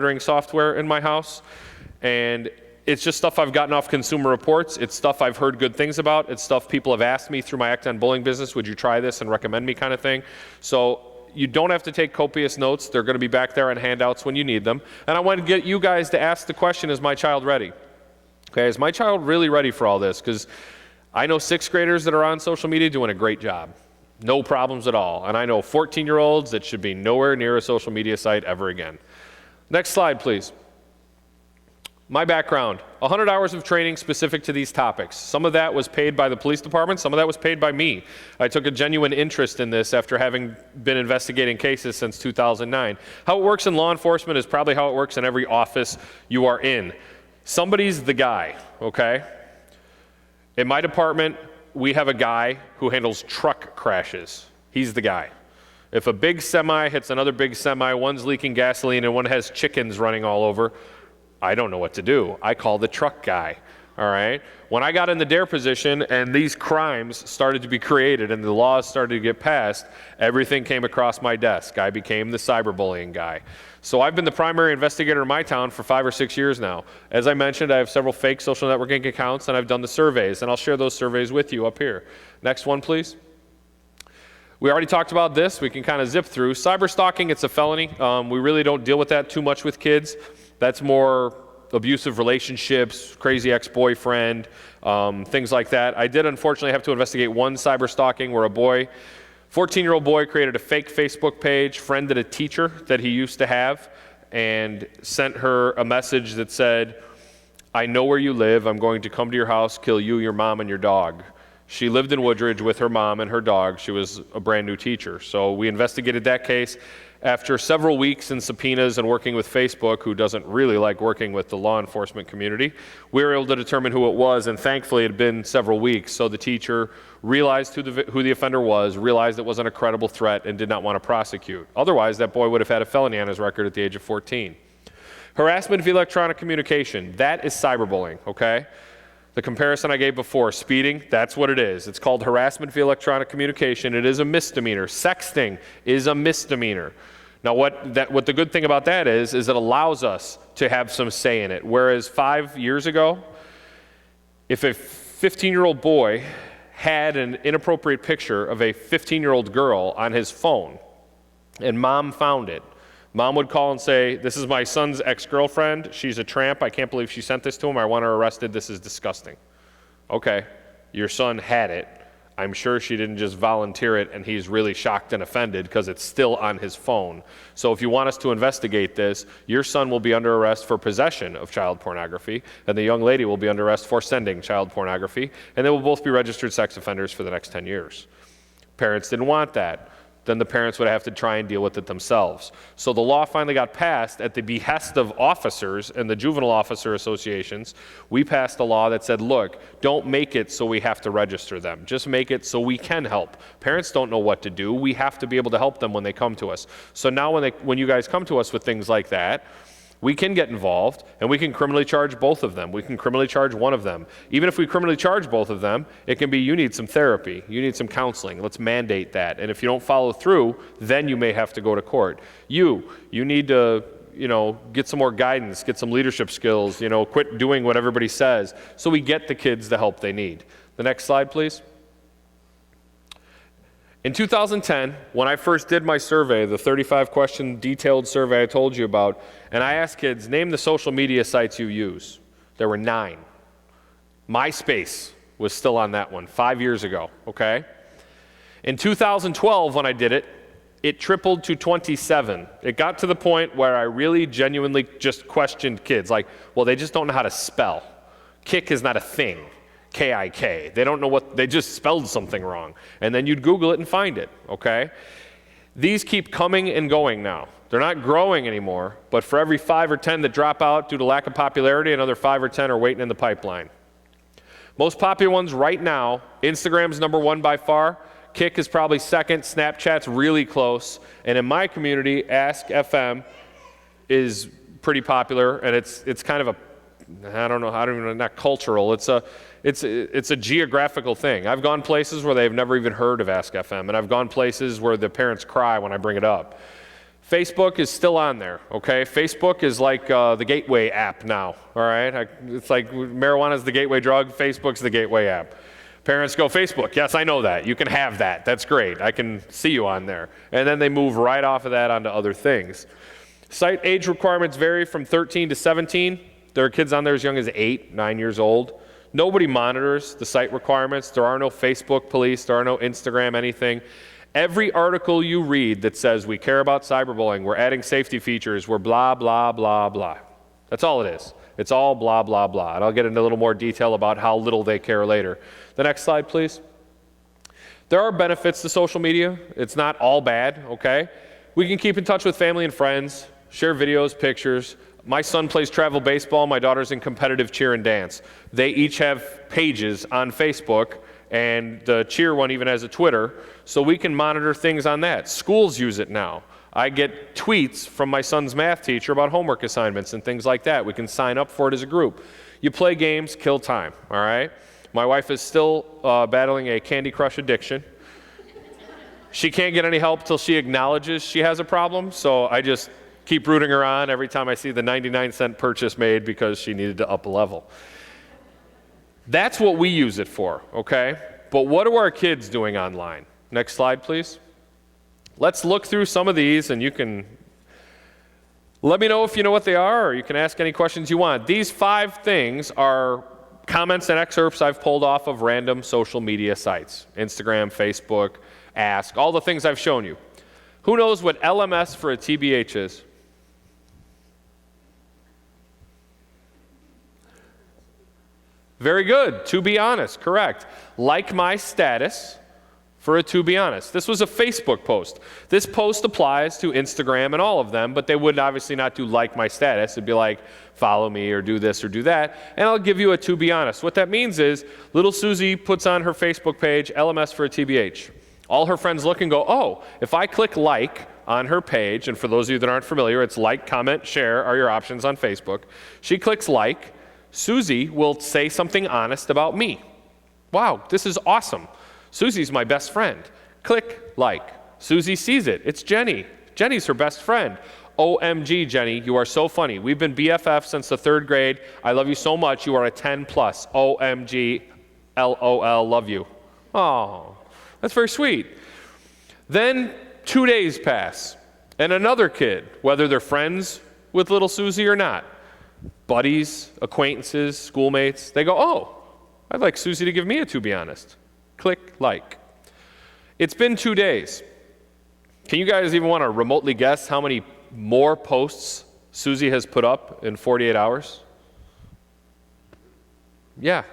monitoring software in my house, and it's just stuff I've gotten off Consumer Reports. It's stuff I've heard good things about. It's stuff people have asked me through my Act On Bullying business, would you try this and recommend me kind of thing. So you don't have to take copious notes. They're going to be back there on handouts when you need them. And I want to get you guys to ask the question, is my child ready? Okay, is my child really ready for all this? Because I know 6th graders that are on social media doing a great job. No problems at all. And I know 14-year-olds that should be nowhere near a social media site ever again. Next slide, please. My background, 100 hours of training specific to these topics. Some of that was paid by the police department, some of that was paid by me. I took a genuine interest in this after having been investigating cases since 2009. How it works in law enforcement is probably how it works in every office you are in. Somebody's the guy, okay? In my department, we have a guy who handles truck crashes. He's the guy. If a big semi hits another big semi, one's leaking gasoline and one has chickens running all over, I don't know what to do. I call the truck guy, all right? When I got in the DARE position and these crimes started to be created and the laws started to get passed, everything came across my desk. I became the cyberbullying guy. So I've been the primary investigator in my town for 5 or 6 years now. As I mentioned, I have several fake social networking accounts and I've done the surveys, and I'll share those surveys with you up here. Next one, please. We already talked about this. We can kind of zip through. Cyber stalking, it's a felony. We really don't deal with that too much with kids. That's more abusive relationships, crazy ex-boyfriend, things like that. I did unfortunately have to investigate one cyber stalking where a 14-year-old boy created a fake Facebook page, friended a teacher that he used to have, and sent her a message that said, I know where you live. I'm going to come to your house, kill you, your mom, and your dog. She lived in Woodridge with her mom and her dog. She was a brand new teacher. So we investigated that case. After several weeks in subpoenas and working with Facebook, who doesn't really like working with the law enforcement community, we were able to determine who it was, and thankfully it had been several weeks. So the teacher realized who the offender was, realized it wasn't a credible threat, and did not want to prosecute. Otherwise, that boy would have had a felony on his record at the age of 14. Harassment via electronic communication, that is cyberbullying, okay? The comparison I gave before, speeding, that's what it is. It's called harassment via electronic communication. It is a misdemeanor. Sexting is a misdemeanor. Now what the good thing about that is it allows us to have some say in it. Whereas 5 years ago, if a 15-year-old boy had an inappropriate picture of a 15-year-old girl on his phone and mom found it, mom would call and say, this is my son's ex-girlfriend. She's a tramp. I can't believe she sent this to him. I want her arrested. This is disgusting. Okay, your son had it. I'm sure she didn't just volunteer it and he's really shocked and offended because it's still on his phone. So if you want us to investigate this, your son will be under arrest for possession of child pornography and the young lady will be under arrest for sending child pornography, and they will both be registered sex offenders for the next 10 years. Parents didn't want that. Then the parents would have to try and deal with it themselves. So the law finally got passed at the behest of officers and the juvenile officer associations. We passed a law that said, look, don't make it so we have to register them. Just make it so we can help. Parents don't know what to do. We have to be able to help them when they come to us. So now when you guys come to us with things like that, we can get involved and we can criminally charge both of them. We can criminally charge one of them. Even if we criminally charge both of them, it can be you need some therapy, you need some counseling. Let's mandate that. And if you don't follow through, then you may have to go to court. You need to, get some more guidance, get some leadership skills, quit doing what everybody says so we get the kids the help they need. The next slide, please. In 2010, when I first did my survey, the 35-question detailed survey I told you about, and I asked kids, name the social media sites you use. There were 9. MySpace was still on that one 5 years ago, okay? In 2012, when I did it, it tripled to 27. It got to the point where I really genuinely just questioned kids, like, well, they just don't know how to spell. Kick is not a thing. K-I-K. They don't know they just spelled something wrong. And then you'd Google it and find it, okay? These keep coming and going now. They're not growing anymore, but for every 5 or 10 that drop out due to lack of popularity, another 5 or 10 are waiting in the pipeline. Most popular ones right now, Instagram's number 1 by far, Kik is probably second, Snapchat's really close, and in my community, Ask FM is pretty popular, and it's kind of not cultural. It's a geographical thing. I've gone places where they've never even heard of Ask FM, and I've gone places where the parents cry when I bring it up. Facebook is still on there, okay? Facebook is like the gateway app now, all right? It's like marijuana is the gateway drug, Facebook's the gateway app. Parents go, Facebook, yes, I know that. You can have that. That's great. I can see you on there. And then they move right off of that onto other things. Site age requirements vary from 13 to 17. There are kids on there as young as 8, 9 years old. Nobody monitors the site requirements. There are no Facebook police. There are no Instagram anything. Every article you read that says we care about cyberbullying, we're adding safety features, we're blah, blah, blah, blah. That's all it is. It's all blah, blah, blah. And I'll get into a little more detail about how little they care later. The next slide, please. There are benefits to social media. It's not all bad, okay? We can keep in touch with family and friends, share videos, pictures. My son plays travel baseball. My daughter's in competitive cheer and dance. They each have pages on Facebook, and the cheer one even has a Twitter, so we can monitor things on that. Schools use it now. I get tweets from my son's math teacher about homework assignments and things like that. We can sign up for it as a group. You play games, kill time, all right? My wife is still battling a Candy Crush addiction. She can't get any help till she acknowledges she has a problem, so I just keep rooting her on every time I see the 99-cent purchase made because she needed to up a level. That's what we use it for, okay? But what are our kids doing online? Next slide, please. Let's look through some of these, and you can let me know if you know what they are, or you can ask any questions you want. These 5 things are comments and excerpts I've pulled off of random social media sites. Instagram, Facebook, Ask, all the things I've shown you. Who knows what LMS for a TBH is? Very good. To be honest, correct. Like my status for a to be honest. This was a Facebook post. This post applies to Instagram and all of them, but they would obviously not do like my status. It'd be like, follow me or do this or do that, and I'll give you a to be honest. What that means is little Susie puts on her Facebook page, LMS for a TBH. All her friends look and go, oh, if I click like on her page, and for those of you that aren't familiar, it's like, comment, share are your options on Facebook. She clicks like, Susie will say something honest about me. Wow, this is awesome. Susie's my best friend. Click like. Susie sees it. It's Jenny. Jenny's her best friend. OMG, Jenny, you are so funny. We've been BFF since the 3rd grade. I love you so much. You are a 10 plus. OMG, LOL, love you. Oh, that's very sweet. Then 2 days pass, and another kid, whether they're friends with little Susie or not, buddies, acquaintances, schoolmates, they go, oh, I'd like Susie to give me a to be honest. Click like. It's been 2 days. Can you guys even want to remotely guess how many more posts Susie has put up in 48 hours? Yeah.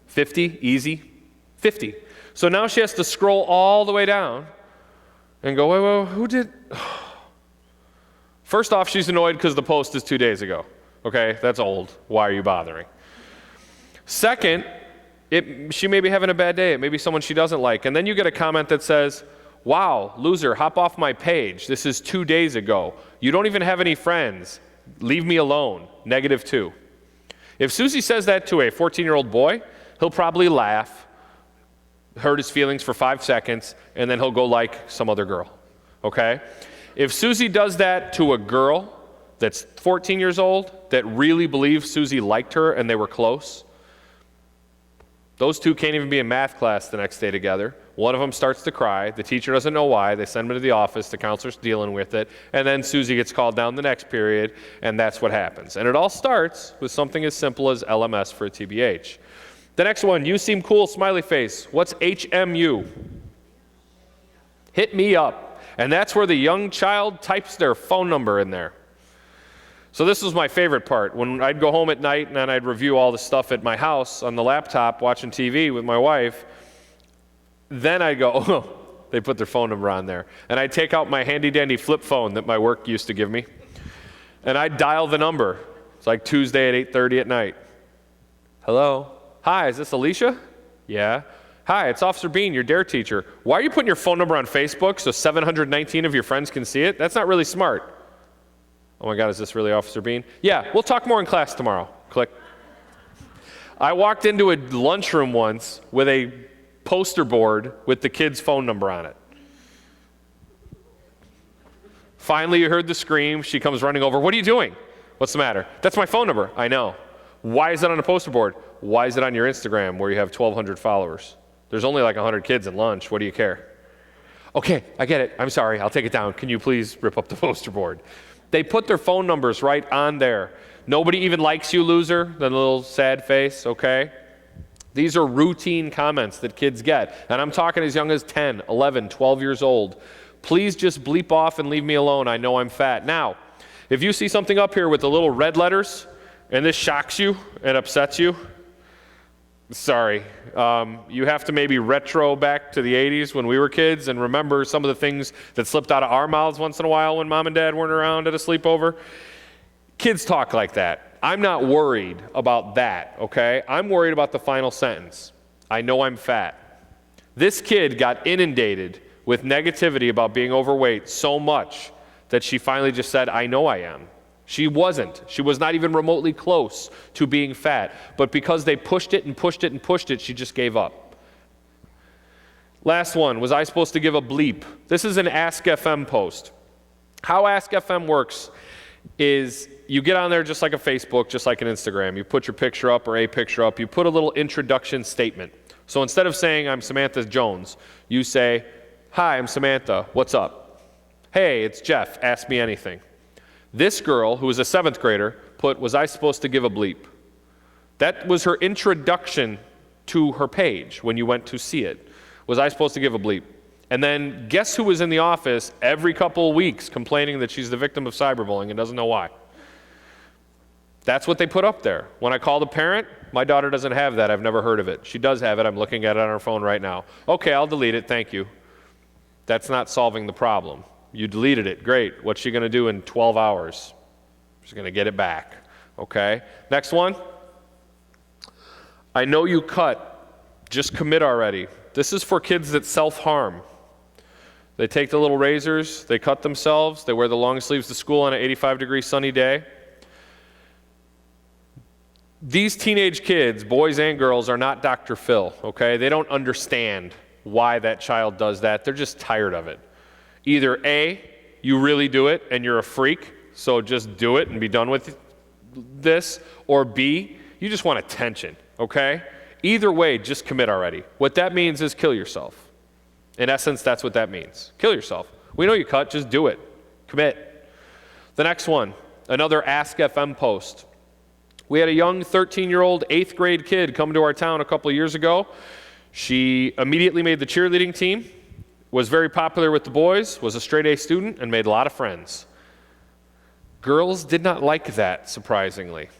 50, easy. 50. So now she has to scroll all the way down and go, wait, who did? First off, she's annoyed because the post is 2 days ago. Okay, that's old. Why are you bothering? Second, she may be having a bad day. It may be someone she doesn't like. And then you get a comment that says, wow, loser, hop off my page. This is 2 days ago. You don't even have any friends. Leave me alone. -2. If Susie says that to a 14-year-old boy, he'll probably laugh, hurt his feelings for 5 seconds, and then he'll go like some other girl, okay? If Susie does that to a girl that's 14 years old that really believes Susie liked her and they were close, those two can't even be in math class the next day together. One of them starts to cry. The teacher doesn't know why. They send him to the office. The counselor's dealing with it. And then Susie gets called down the next period, and that's what happens. And it all starts with something as simple as LMS for a TBH. The next one, you seem cool, smiley face. What's HMU? Hit me up. And that's where the young child types their phone number in there. So this was my favorite part. When I'd go home at night and then I'd review all the stuff at my house on the laptop watching TV with my wife, then I'd go, oh, they put their phone number on there. And I'd take out my handy-dandy flip phone that my work used to give me, and I'd dial the number. It's like Tuesday at 8:30 at night. Hello? Hi, is this Alicia? Yeah. Hi, it's Officer Bean, your DARE teacher. Why are you putting your phone number on Facebook so 719 of your friends can see it? That's not really smart. Oh my God, is this really Officer Bean? Yeah, we'll talk more in class tomorrow. Click. I walked into a lunchroom once with a poster board with the kid's phone number on it. Finally, you heard the scream. She comes running over. What are you doing? What's the matter? That's my phone number. I know. Why is it on a poster board? Why is it on your Instagram where you have 1,200 followers? There's only like 100 kids at lunch. What do you care? Okay, I get it. I'm sorry. I'll take it down. Can you please rip up the poster board? They put their phone numbers right on there. Nobody even likes you, loser. The little sad face, okay? These are routine comments that kids get. And I'm talking as young as 10, 11, 12 years old. Please just bleep off and leave me alone. I know I'm fat. Now, if you see something up here with the little red letters, and this shocks you and upsets you, sorry. You have to maybe retro back to the 80s when we were kids and remember some of the things that slipped out of our mouths once in a while when mom and dad weren't around at a sleepover. Kids talk like that. I'm not worried about that, okay? I'm worried about the final sentence. I know I'm fat. This kid got inundated with negativity about being overweight so much that she finally just said, I know I am. She wasn't. She was not even remotely close to being fat. But because they pushed it and pushed it and pushed it, she just gave up. Last one, was I supposed to give a bleep? This is an Ask FM post. How Ask FM works is you get on there just like a Facebook, just like an Instagram. You put your picture up or a picture up. You put a little introduction statement. So instead of saying, I'm Samantha Jones, you say, hi, I'm Samantha. What's up? Hey, it's Jeff. Ask me anything. This girl, who was a 7th grader, put, was I supposed to give a bleep? That was her introduction to her page when you went to see it. Was I supposed to give a bleep? And then guess who was in the office every couple of weeks complaining that she's the victim of cyberbullying and doesn't know why? That's what they put up there. When I called a parent, my daughter doesn't have that. I've never heard of it. She does have it. I'm looking at it on her phone right now. Okay, I'll delete it. Thank you. That's not solving the problem. You deleted it. Great. What's she going to do in 12 hours? She's going to get it back. Okay? Next one. I know you cut. Just commit already. This is for kids that self-harm. They take the little razors, they cut themselves, they wear the long sleeves to school on an 85-degree sunny day. These teenage kids, boys and girls, are not Dr. Phil, okay? They don't understand why that child does that. They're just tired of it. Either A, you really do it and you're a freak, so just do it and be done with this, or B, you just want attention, okay? Either way, just commit already. What that means is kill yourself. In essence, that's what that means. Kill yourself. We know you cut, just do it. Commit. The next one, another Ask FM post. We had a young 13-year-old 8th grade kid come to our town a couple of years ago. She immediately made the cheerleading team, was very popular with the boys, was a straight A student, and made a lot of friends. Girls did not like that, surprisingly.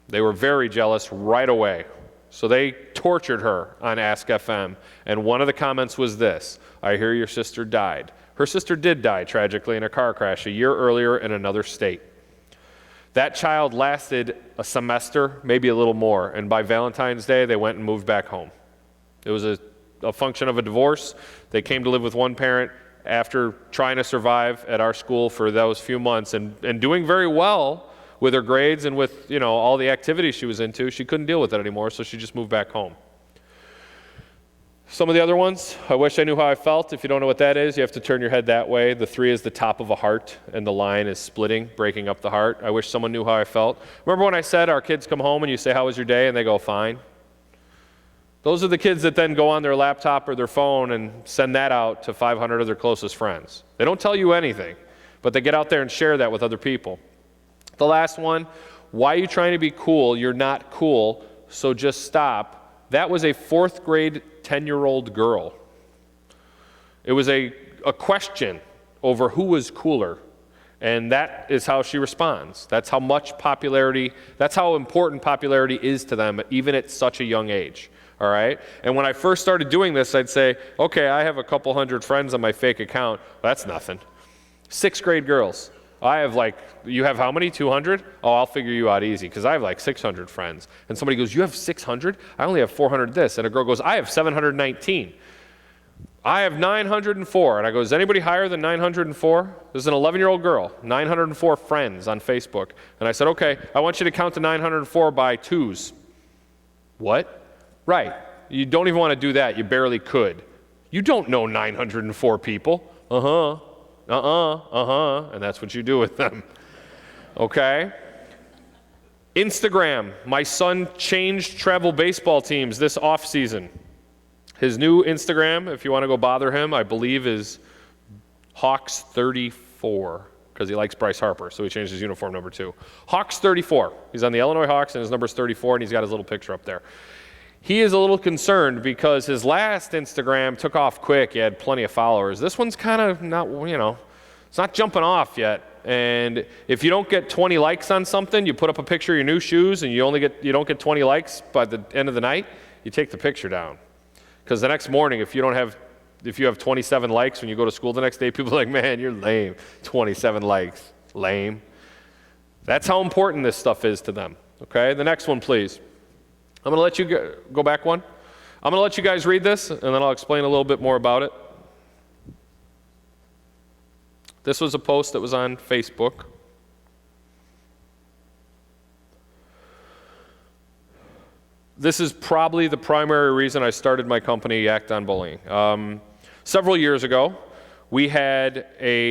They were very jealous right away. So they tortured her on Ask FM, and one of the comments was this: I hear your sister died. Her sister did die, tragically, in a car crash a year earlier in another state. That child lasted a semester, maybe a little more, and by Valentine's Day, they went and moved back home. It was a function of a divorce. They came to live with one parent after trying to survive at our school for those few months and doing very well with her grades and with, all the activities she was into. She couldn't deal with it anymore, so she just moved back home. Some of the other ones, I wish I knew how I felt. If you don't know what that is, you have to turn your head that way. The 3 is the top of a heart, and the line is splitting, breaking up the heart. I wish someone knew how I felt. Remember when I said our kids come home and you say, how was your day? And they go, fine. Those are the kids that then go on their laptop or their phone and send that out to 500 of their closest friends. They don't tell you anything, but they get out there and share that with other people. The last one, why are you trying to be cool? You're not cool, so just stop. That was a 4th grade 10-year-old girl. It was a question over who was cooler, and that is how she responds. That's how much popularity, that's how important popularity is to them, even at such a young age. All right? And when I first started doing this, I'd say, okay, I have a couple hundred friends on my fake account. That's nothing. 6th grade girls. I have you have how many? 200? Oh, I'll figure you out easy because I have 600 friends. And somebody goes, you have 600? I only have 400 this. And a girl goes, I have 719. I have 904. And I go, is anybody higher than 904? There's an 11-year-old girl, 904 friends on Facebook. And I said, okay, I want you to count to 904 by 2s. What? Right. You don't even want to do that. You barely could. You don't know 904 people. Uh-huh. and that's what you do with them. Okay? Instagram. My son changed travel baseball teams this offseason. His new Instagram, if you want to go bother him, I believe is Hawks34, because he likes Bryce Harper, so he changed his uniform number too. Hawks34. He's on the Illinois Hawks, and his number's 34, and he's got his little picture up there. He is a little concerned because his last Instagram took off quick. He had plenty of followers. This one's kind of not, it's not jumping off yet. And if you don't get 20 likes on something, you put up a picture of your new shoes, and you don't get 20 likes by the end of the night, you take the picture down. Because the next morning, if you have 27 likes when you go to school the next day, people are like, man, you're lame. 27 likes, lame. That's how important this stuff is to them. Okay, the next one, please. I'm going to let you go back one. I'm going to let you guys read this, and then I'll explain a little bit more about it. This was a post that was on Facebook. This is probably the primary reason I started my company, Act on Bullying. Several years ago, we had a